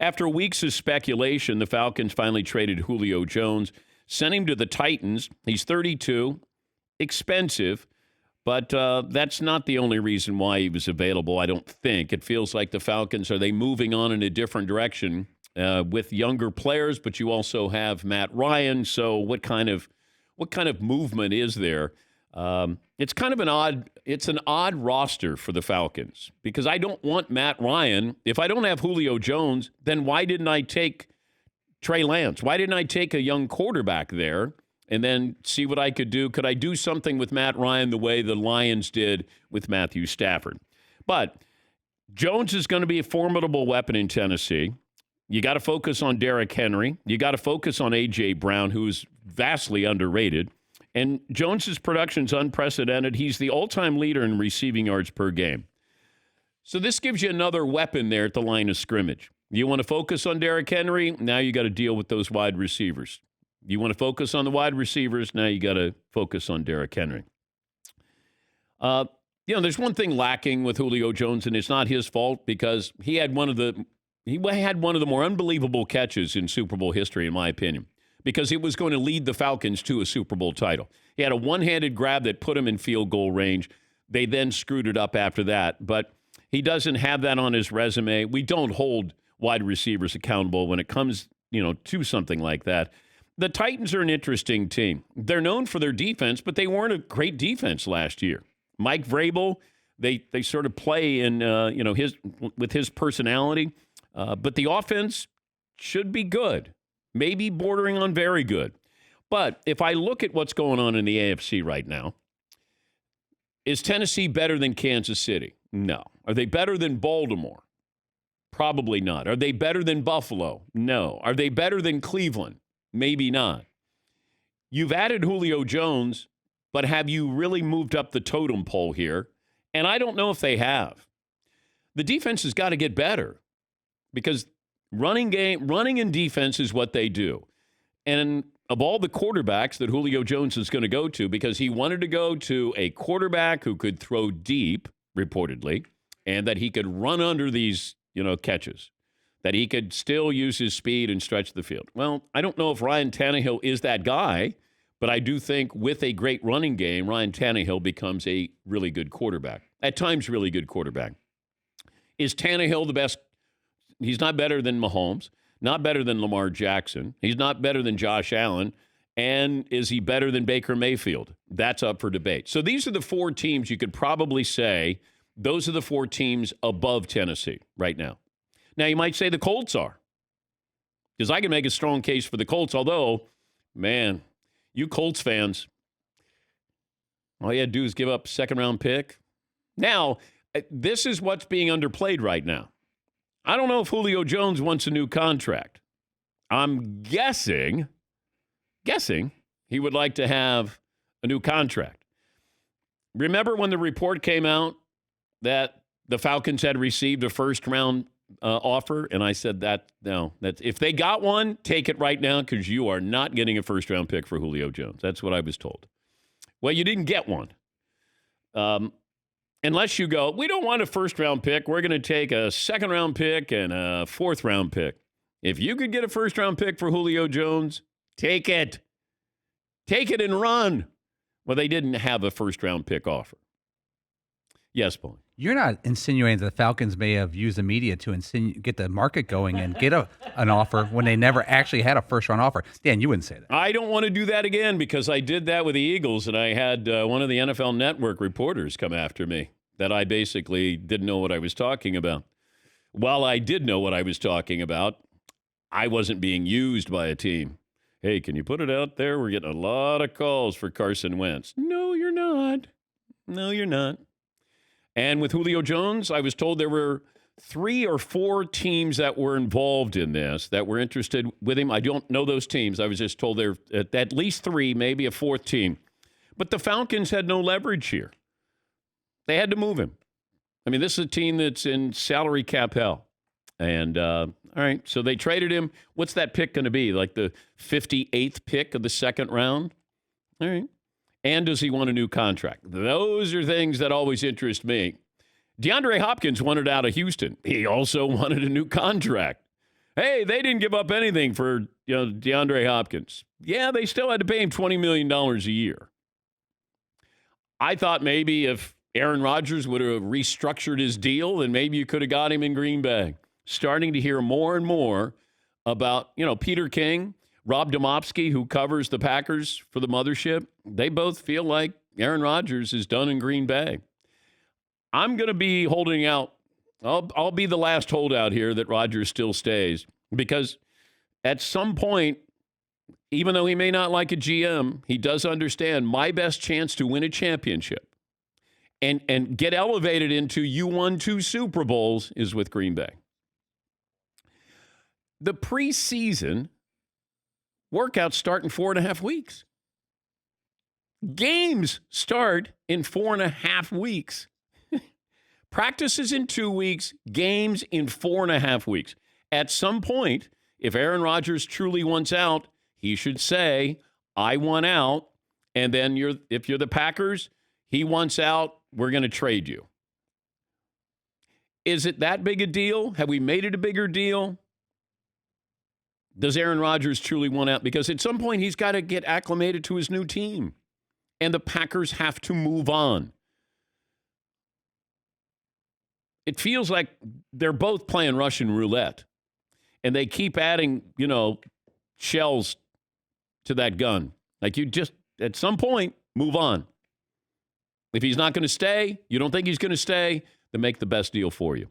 After weeks of speculation, the Falcons finally traded Julio Jones, sent him to the Titans. He's 32, expensive, but that's not the only reason why he was available, I don't think. It feels like the Falcons, are they moving on in a different direction with younger players, but you also have Matt Ryan, so what kind of movement is there? It's kind of an odd roster for the Falcons because I don't want Matt Ryan. If I don't have Julio Jones, then why didn't I take Trey Lance? Why didn't I take a young quarterback there and then see what I could do? Could I do something with Matt Ryan the way the Lions did with Matthew Stafford? But Jones is going to be a formidable weapon in Tennessee. You got to focus on Derrick Henry. You got to focus on A.J. Brown, who's vastly underrated. And Jones's production's unprecedented. He's the all-time leader in receiving yards per game. So this gives you another weapon there at the line of scrimmage. You want to focus on Derrick Henry? Now you got to deal with those wide receivers. You want to focus on the wide receivers? Now you got to focus on Derrick Henry. There's one thing lacking with Julio Jones, and it's not his fault because he had one of the more unbelievable catches in Super Bowl history, in my opinion, because it was going to lead the Falcons to a Super Bowl title. He had a one-handed grab that put him in field goal range. They then screwed it up after that, but he doesn't have that on his resume. We don't hold wide receivers accountable when it comes, to something like that. The Titans are an interesting team. They're known for their defense, but they weren't a great defense last year. Mike Vrabel, they sort of play in, with his personality, but the offense should be good. Maybe bordering on very good. But if I look at what's going on in the AFC right now, is Tennessee better than Kansas City? No. Are they better than Baltimore? Probably not. Are they better than Buffalo? No. Are they better than Cleveland? Maybe not. You've added Julio Jones, but have you really moved up the totem pole here? And I don't know if they have. The defense has got to get better because running and defense is what they do. And of all the quarterbacks that Julio Jones is going to go to, because he wanted to go to a quarterback who could throw deep, reportedly, and that he could run under these, catches, that he could still use his speed and stretch the field. Well, I don't know if Ryan Tannehill is that guy, but I do think with a great running game, Ryan Tannehill becomes a really good quarterback. At times, really good quarterback. Is Tannehill the best? He's not better than Mahomes, not better than Lamar Jackson. He's not better than Josh Allen. And is he better than Baker Mayfield? That's up for debate. So these are the four teams you could probably say, those are the four teams above Tennessee right now. Now, you might say the Colts are, because I can make a strong case for the Colts, although, man, you Colts fans, all you had to do is give up a second-round pick. Now, this is what's being underplayed right now. I don't know if Julio Jones wants a new contract. I'm guessing he would like to have a new contract. Remember when the report came out that the Falcons had received a first-round offer? And I said that, no, that's, if they got one, take it right now because you are not getting a first-round pick for Julio Jones. That's what I was told. Well, you didn't get one. Unless you go, we don't want a first-round pick. We're going to take a second-round pick and a fourth-round pick. If you could get a first-round pick for Julio Jones, take it. Take it and run. Well, they didn't have a first-round pick offer. Yes, Paul. You're not insinuating that the Falcons may have used the media to get the market going and get an offer when they never actually had a first-round offer. Dan, you wouldn't say that. I don't want to do that again because I did that with the Eagles, and I had one of the NFL Network reporters come after me that I basically didn't know what I was talking about. While I did know what I was talking about, I wasn't being used by a team. Hey, can you put it out there? We're getting a lot of calls for Carson Wentz. No, you're not. No, you're not. And with Julio Jones, I was told there were 3 or 4 teams that were involved in this, that were interested with him. I don't know those teams. I was just told there at least 3, maybe a 4th team. But the Falcons had no leverage here. They had to move him. I mean, this is a team that's in salary cap hell. And, all right, so they traded him. What's that pick going to be, like the 58th pick of the second round? All right. And does he want a new contract? Those are things that always interest me. DeAndre Hopkins wanted out of Houston. He also wanted a new contract. Hey, they didn't give up anything for DeAndre Hopkins. Yeah, they still had to pay him $20 million a year. I thought maybe if Aaron Rodgers would have restructured his deal, then maybe you could have got him in Green Bay. Starting to hear more and more about, Peter King, Rob Domofsky, who covers the Packers for the mothership. They both feel like Aaron Rodgers is done in Green Bay. I'm going to be holding out. I'll be the last holdout here that Rodgers still stays, because at some point, even though he may not like a GM, he does understand my best chance to win a championship and get elevated into you won 2 Super Bowls is with Green Bay. The preseason workouts start in 4.5 weeks. Games start in 4.5 weeks. Practices in 2 weeks, games in 4.5 weeks. At some point, if Aaron Rodgers truly wants out, he should say, I want out. And then if you're the Packers, he wants out, we're going to trade you. Is it that big a deal? Have we made it a bigger deal? Does Aaron Rodgers truly want out? Because at some point, he's got to get acclimated to his new team. And the Packers have to move on. It feels like they're both playing Russian roulette. And they keep adding, shells to that gun. Like, you just, at some point, move on. If he's not going to stay, you don't think he's going to stay, then make the best deal for you.